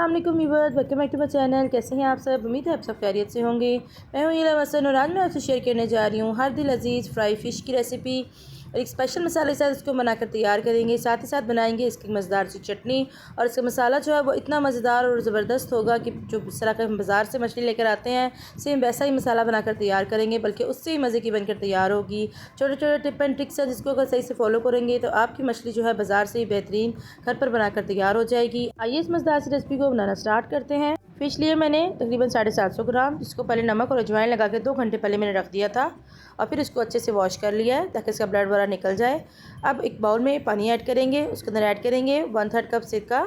अस्सलाम वालेकुम viewers, welcome back to my channel. कैसे हैं आप सब? उम्मीद है आप सब खैरियत से होंगे। मैं हूं ईला वसन और आज मैं आपसे शेयर करने जा रही हूं हर दिल अजीज़ फ्राई फ़िश की रेसिपी और एक स्पेशल मसाले के साथ इसको बनाकर तैयार करेंगे। साथ ही साथ बनाएंगे इसकी मज़ेदार सी चटनी और इसका मसाला जो है वो इतना मज़ेदार और ज़बरदस्त होगा कि जो इस तरह का हम बाज़ार से मछली लेकर आते हैं सेम वैसा ही मसाला बनाकर तैयार करेंगे, बल्कि उससे ही मज़े की बनकर तैयार होगी। छोटे छोटे टिप एंड ट्रिक्स हैं जिसको अगर सही से फॉलो करेंगे तो आपकी मछली जो है बाज़ार से ही बेहतरीन घर पर बनाकर तैयार हो जाएगी। आइए इस मज़ेदार सी रेसिपी को बनाना स्टार्ट करते हैं। फ़िश लिए मैंने तकरीबन 750 ग्राम, जिसको पहले नमक और अजवाइन लगा के 2 घंटे पहले मैंने रख दिया था और फिर इसको अच्छे से वॉश कर लिया है ताकि इसका ब्लड वगैरह निकल जाए। अब एक बाउल में पानी ऐड करेंगे, उसके अंदर ऐड करेंगे 1/3 कप सिरका,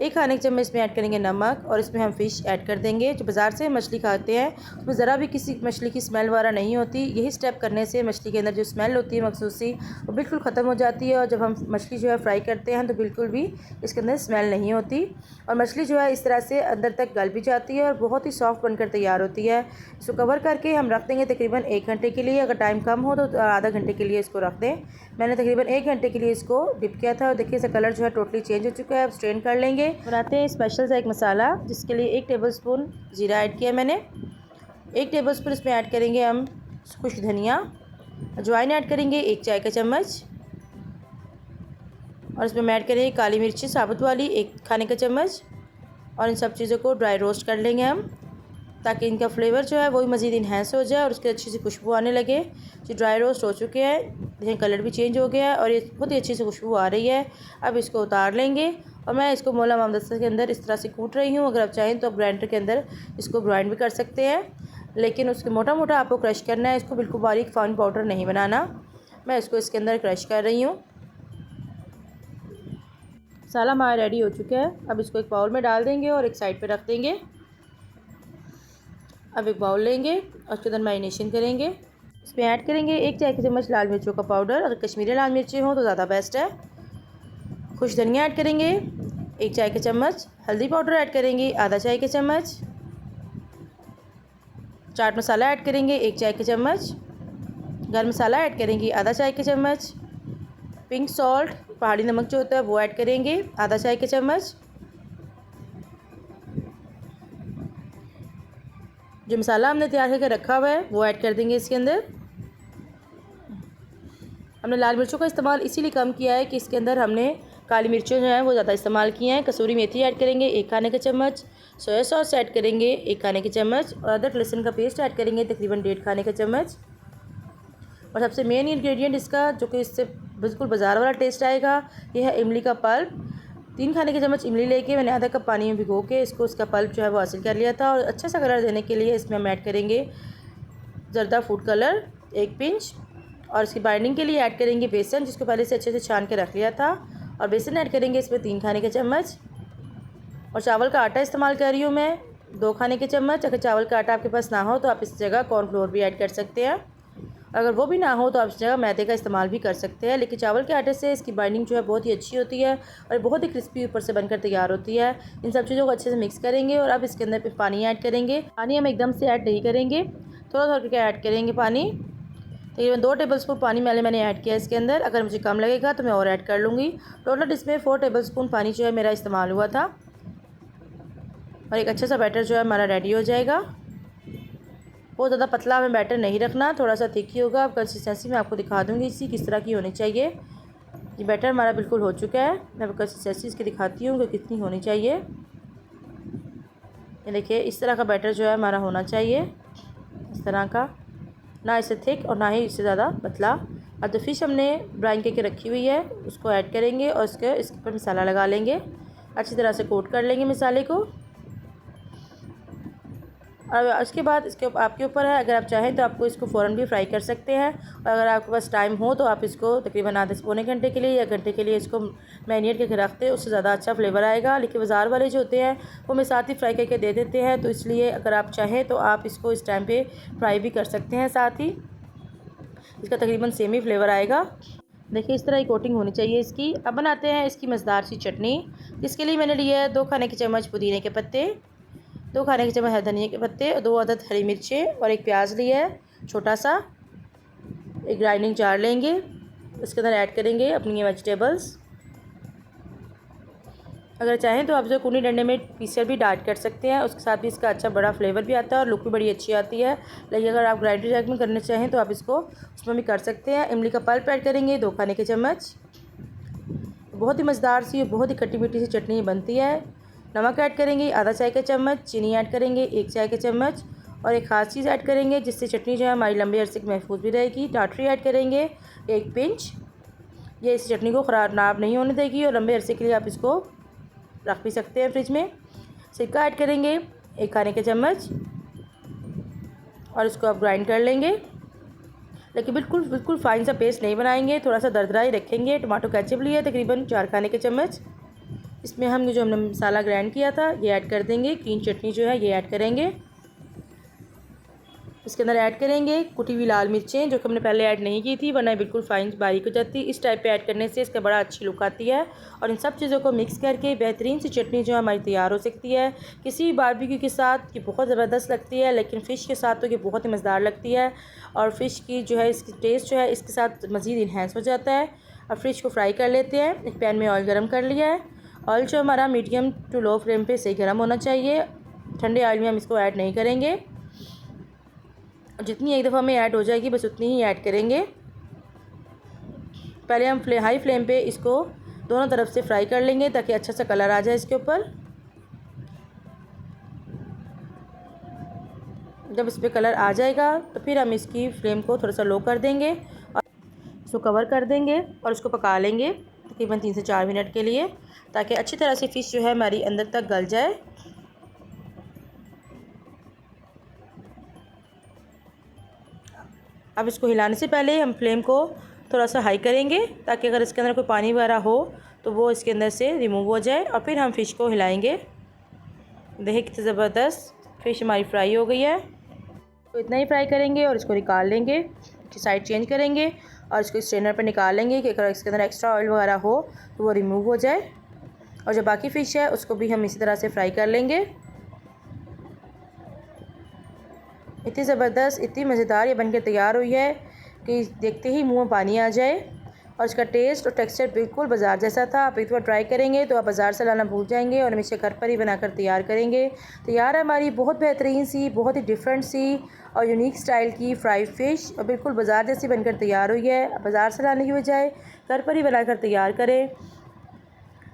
1 खाने के चम्मच में ऐड करेंगे नमक और इसमें हम फ़िश ऐड कर देंगे। जो बाज़ार से मछली खाते हैं उसमें ज़रा भी किसी मछली की स्मेल वगैरह नहीं होती। यही स्टेप करने से मछली के अंदर जो स्मेल होती है मखसूसी वो बिल्कुल ख़त्म हो जाती है और जब हम मछली जो है फ्राई करते हैं तो बिल्कुल भी इसके अंदर स्मेल नहीं होती और मछली जो है इस तरह से अंदर तक गल भी जाती है और बहुत ही सॉफ्ट बनकर तैयार होती है। इसको कवर करके हम रख देंगे तकरीबन 1 घंटे के लिए। अगर टाइम कम हो तो आधा घंटे के लिए इसको रख दें। मैंने तकरीबन 1 घंटे के लिए इसको डिप किया था और देखिए इसका कलर जो है टोटली चेंज हो चुका है। अब स्ट्रेन कर लेंगे। बनाते हैं स्पेशल सा एक मसाला, जिसके लिए 1 टेबलस्पून जीरा ऐड किया मैंने, 1 टेबलस्पून इसमें ऐड करेंगे हम खुश्क धनिया, अजवाइन ऐड करेंगे 1 चाय का चम्मच और इसमें हम ऐड करेंगे काली मिर्ची साबुत वाली 1 खाने का चम्मच और इन सब चीज़ों को ड्राई रोस्ट कर लेंगे हम ताकि इनका फ्लेवर जो है वो भी मज़ीद इन्हेंस हो जाए और उसकी अच्छी सी खुशबू आने लगे। जो ड्राई रोस्ट हो चुके हैं, देखें कलर भी चेंज हो गया है और ये बहुत ही अच्छी सी खुशबू आ रही है। अब इसको उतार लेंगे और मैं इसको मोला मामदस्ता के अंदर इस तरह से कूट रही हूँ। अगर आप चाहें तो आप ग्राइंडर के अंदर इसको ग्राइंड भी कर सकते हैं, लेकिन उसके मोटा मोटा आपको क्रश करना है, इसको बिल्कुल बारीक फाइन पाउडर नहीं बनाना। मैं इसको इसके अंदर क्रश कर रही हूँ। मसाला हमारा रेडी हो चुका है। अब इसको एक बाउल में डाल देंगे और एक साइड पे रख देंगे। अब एक बाउल लेंगे और उसके अंदर मैरिनेशन करेंगे। इसमें ऐड करेंगे 1 चाय की चम्मच लाल मिर्चों का पाउडर, अगर कश्मीरी लाल मिर्ची हो तो ज़्यादा बेस्ट है। खुश धनिया ऐड करेंगे 1 चाय के चम्मच, हल्दी पाउडर ऐड करेंगे आधा चाय के चम्मच, चाट मसाला ऐड करेंगे 1 चाय के चम्मच, गरम मसाला ऐड करेंगे आधा चाय के चम्मच, पिंक सॉल्ट पहाड़ी नमक जो होता है वो ऐड करेंगे आधा चाय के चम्मच। जो मसाला हमने तैयार करके रखा हुआ है वो ऐड कर देंगे इसके अंदर। हमने लाल मिर्चों का इस्तेमाल इसीलिए कम किया है कि इसके अंदर हमने काली मिर्चें जो हैं वो ज़्यादा इस्तेमाल की हैं। कसूरी मेथी ऐड करेंगे 1 खाने का चम्मच, सोया सॉस ऐड करेंगे 1 खाने के चम्मच और अदरक लहसुन का पेस्ट ऐड करेंगे तकरीबन 1.5 खाने का चम्मच। और सबसे मेन इंग्रेडिएंट इसका जो कि इससे बिल्कुल बाज़ार वाला टेस्ट आएगा, यह है इमली का पल्प। 3 खाने के चम्मच इमली लेके मैंने आधा कप पानी में भिगो के इसको उसका पल्प जो है वो हासिल कर लिया था और अच्छा सा कलर देने के लिए इसमें हम ऐड करेंगे जर्दा फूड कलर 1 पिंच और इसकी बाइंडिंग के लिए ऐड करेंगे बेसन, जिसको पहले से अच्छे से छान के रख लिया था और बेसन ऐड करेंगे इसमें 3 खाने के चम्मच और चावल का आटा इस्तेमाल कर रही हूँ मैं 2 खाने के चम्मच। अगर चावल का आटा आपके पास ना हो तो आप इस जगह कॉर्नफ्लोर भी ऐड कर सकते हैं, अगर वो भी ना हो तो आप इस जगह मैदे का इस्तेमाल भी कर सकते हैं। लेकिन चावल के आटे से इसकी बाइंडिंग जो है बहुत ही अच्छी होती है और बहुत ही क्रिस्पी ऊपर से बनकर तैयार होती है। इन सब चीज़ों को अच्छे से मिक्स करेंगे और अब इसके अंदर फिर पानी ऐड करेंगे। पानी हम एकदम से ऐड नहीं करेंगे, थोड़ा थोड़ा करके ऐड करेंगे पानी। तकरीबन 2 टेबलस्पून पानी मैंने ऐड किया इसके अंदर। अगर मुझे कम लगेगा तो मैं और ऐड कर लूँगी। टोटल इसमें 4 टेबलस्पून पानी जो है मेरा इस्तेमाल हुआ था और एक अच्छा सा बैटर जो है हमारा रेडी हो जाएगा। बहुत ज़्यादा पतला हमें बैटर नहीं रखना, थोड़ा सा थिक ही होगा। अब कंसिस्टेंसी मैं आपको दिखा दूँगी इसकी किस तरह की होनी चाहिए। ये बैटर हमारा बिल्कुल हो चुका है। मैं आपको कंसिस्टेंसी इसकी दिखाती हूँ कि कितनी होनी चाहिए। ये देखिए इस तरह का बैटर जो है हमारा होना चाहिए, इस तरह का, ना इससे थिक और ना ही इससे ज़्यादा पतला। अब जो फिश हमने ब्राइन करके रखी हुई है उसको ऐड करेंगे और इसके ऊपर मसाला लगा लेंगे, अच्छी तरह से कोट कर लेंगे मसाले को। और उसके बाद इसके आपके ऊपर है, अगर आप चाहें तो आपको इसको फ़ौरन भी फ्राई कर सकते हैं और अगर आपके पास टाइम हो तो आप इसको तकरीबन आधे से पौने घंटे के लिए या घंटे के लिए इसको मैरिनेट करके रखते हैं, उससे ज़्यादा अच्छा फ्लेवर आएगा। लेकिन बाज़ार वाले जो होते हैं वो हमें साथ ही फ्राई करके दे देते हैं, तो इसलिए अगर आप चाहें तो आप इसको इस टाइम पर फ्राई भी कर सकते हैं, साथ ही इसका तकरीबन सेम ही फ्लेवर आएगा। देखिए इस तरह की कोटिंग होनी चाहिए इसकी। अब बनाते हैं इसकी मज़ेदार सी चटनी, जिसके लिए मैंने लिया है 2 खाने के चम्मच पुदीने के पत्ते, 2 खाने के चम्मच धनिया के पत्ते, 2 अदद हरी मिर्चें और 1 प्याज लिया है छोटा सा। एक ग्राइंडिंग जार लेंगे, इसके अंदर ऐड करेंगे अपनी ये वेजिटेबल्स अगर चाहें तो आप जो कूनी डंडे में पीसकर भी डाट कर सकते हैं, उसके साथ भी इसका अच्छा बड़ा फ्लेवर भी आता है और लुक भी बड़ी अच्छी आती है। लेकिन अगर आप ग्राइंडर जैग में करना चाहें तो आप इसको उसमें भी कर सकते हैं। इमली का पल्प ऐड करेंगे 2 खाने के चम्मच। बहुत ही मज़ेदार सी और बहुत ही खट्टी मीठी सी चटनी बनती है। नमक ऐड करेंगे आधा चाय का चम्मच, चीनी ऐड करेंगे 1 चाय का चम्मच और एक ख़ास चीज़ ऐड करेंगे जिससे चटनी जो है हमारी लंबे अरसे महफूज भी रहेगी। टाटरी ऐड करेंगे 1 पिंच। ये इस चटनी को ख़राब नहीं होने देगी और लंबे अरसे के लिए आप इसको रख भी सकते हैं फ्रिज में। सिरका ऐड करेंगे 1 खाने के चम्मच और इसको आप ग्राइंड कर लेंगे, लेकिन बिल्कुल फ़ाइन सा पेस्ट नहीं बनाएंगे, थोड़ा सा दरदरा ही रखेंगे। टमाटो केचप लिया तकरीबन 4 खाने के चम्मच। इसमें हमने मसाला ग्राइंड किया था ये ऐड कर देंगे। ग्रीन चटनी जो है ये ऐड करेंगे। इसके अंदर ऐड करेंगे कुटी हुई लाल मिर्चें जो कि हमने पहले ऐड नहीं की थी, वरना बिल्कुल फ़ाइन बारीक हो जाती। इस टाइप पे ऐड करने से इसका बड़ा अच्छी लुक आती है और इन सब चीज़ों को मिक्स करके बेहतरीन सी चटनी जो है हमारी तैयार हो सकती है। किसी भी बारबेक्यू के साथ ये बहुत ज़बरदस्त लगती है, लेकिन फ़िश के साथ तो ये बहुत ही मज़ेदार लगती है और फ़िश की जो है इसकी टेस्ट जो है इसके साथ मज़ीद इन्हेंस हो जाता है। अब फ़िश को फ्राई कर लेते हैं। एक पैन में ऑयल गर्म कर लिया है। ऑयल जो हमारा मीडियम टू लो फ्लेम पर सही गर्म होना चाहिए। ठंडे ऑयल में हम इसको ऐड नहीं करेंगे, जितनी एक दफ़ा में ऐड हो जाएगी बस उतनी ही ऐड करेंगे। पहले हम हाई फ्लेम पे इसको दोनों तरफ से फ्राई कर लेंगे ताकि अच्छा सा कलर आ जाए इसके ऊपर। जब इस पर कलर आ जाएगा तो फिर हम इसकी फ्लेम को थोड़ा सा लो कर देंगे और इसको कवर कर देंगे और इसको पका लेंगे तकरीबन 3 से 4 मिनट के लिए, ताकि अच्छी तरह से फ़िश जो है हमारी अंदर तक गल जाए। अब इसको हिलाने से पहले हम फ्लेम को थोड़ा सा हाई करेंगे ताकि अगर इसके अंदर कोई पानी वगैरह हो तो वो इसके अंदर से रिमूव हो जाए और फिर हम फ़िश को हिलाएंगे। देखिए कितनी ज़बरदस्त फ़िश हमारी फ्राई हो गई है। तो इतना ही फ्राई करेंगे और इसको निकाल लेंगे, इसकी साइड चेंज करेंगे और इसको स्ट्रेनर पर निकाल लेंगे कि अगर इसके अंदर एक्स्ट्रा ऑयल वगैरह हो तो वो रिमूव हो जाए। और जो बाकी फ़िश है उसको भी हम इसी तरह से फ्राई कर लेंगे। इतनी ज़बरदस्त इतनी मज़ेदार ये बनकर तैयार हुई है कि देखते ही मुंह में पानी आ जाए और इसका टेस्ट और टेक्सचर बिल्कुल बाज़ार जैसा था। आप एक बार ट्राई करेंगे तो आप बाज़ार से लाना भूल जाएंगे और हम इसे घर पर ही बनाकर तैयार करेंगे। तैयार है हमारी बहुत बेहतरीन सी बहुत ही डिफरेंट सी और यूनिक स्टाइल की फ्राइड फ़िश और बिल्कुल बाज़ार जैसी बनकर तैयार हुई है। बाज़ार से लाने की बजाय घर पर ही बनाकर तैयार करें।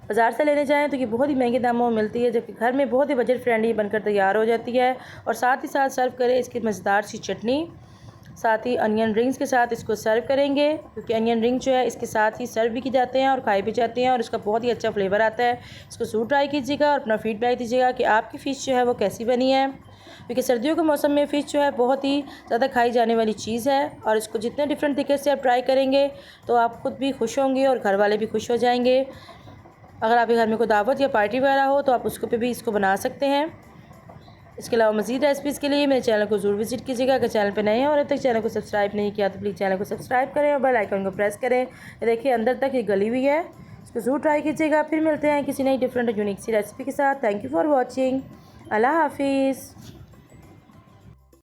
बाज़ार से लेने जाएँ तो ये बहुत ही महंगे दामों में मिलती है, जबकि घर में बहुत ही बजट फ्रेंडली बनकर तैयार हो जाती है। और साथ ही साथ सर्व करें इसकी मज़ेदार सी चटनी, साथ ही अनियन रिंग्स के साथ इसको सर्व करेंगे, क्योंकि अनियन रिंग जो है इसके साथ ही सर्व भी की जाते हैं और खाए भी जाते हैं और इसका बहुत ही अच्छा फ्लेवर आता है। इसको ज़रूर ट्राई कीजिएगा और अपना फीडबैक दीजिएगा कि आपकी फ़िश जो है वो कैसी बनी है, क्योंकि सर्दियों के मौसम में फ़िश जो है बहुत ही ज़्यादा खाई जाने वाली चीज़ है और इसको जितने डिफरेंट तरीके से आप ट्राई करेंगे तो आप खुद भी खुश होंगे और घर वाले भी खुश हो जाएंगे। अगर आपके घर में कोई दावत या पार्टी वगैरह हो तो आप उसको पे भी इसको बना सकते हैं। इसके अलावा मज़ीद रेसिपीज़ के लिए मेरे चैनल को ज़रूर विजिट कीजिएगा। अगर चैनल पे नए हैं और अब तक चैनल को सब्सक्राइब नहीं किया तो प्लीज़ चैनल को सब्सक्राइब करें और बेल आइकन को प्रेस करें। ये देखिए अंदर तक ये गली हुई है, इसको ज़रूर ट्राई कीजिएगा। फिर मिलते हैं किसी नई डिफरेंट और यूनिक सी रेसिपी के साथ। Thank you for watching. अल्लाह हाफिज़।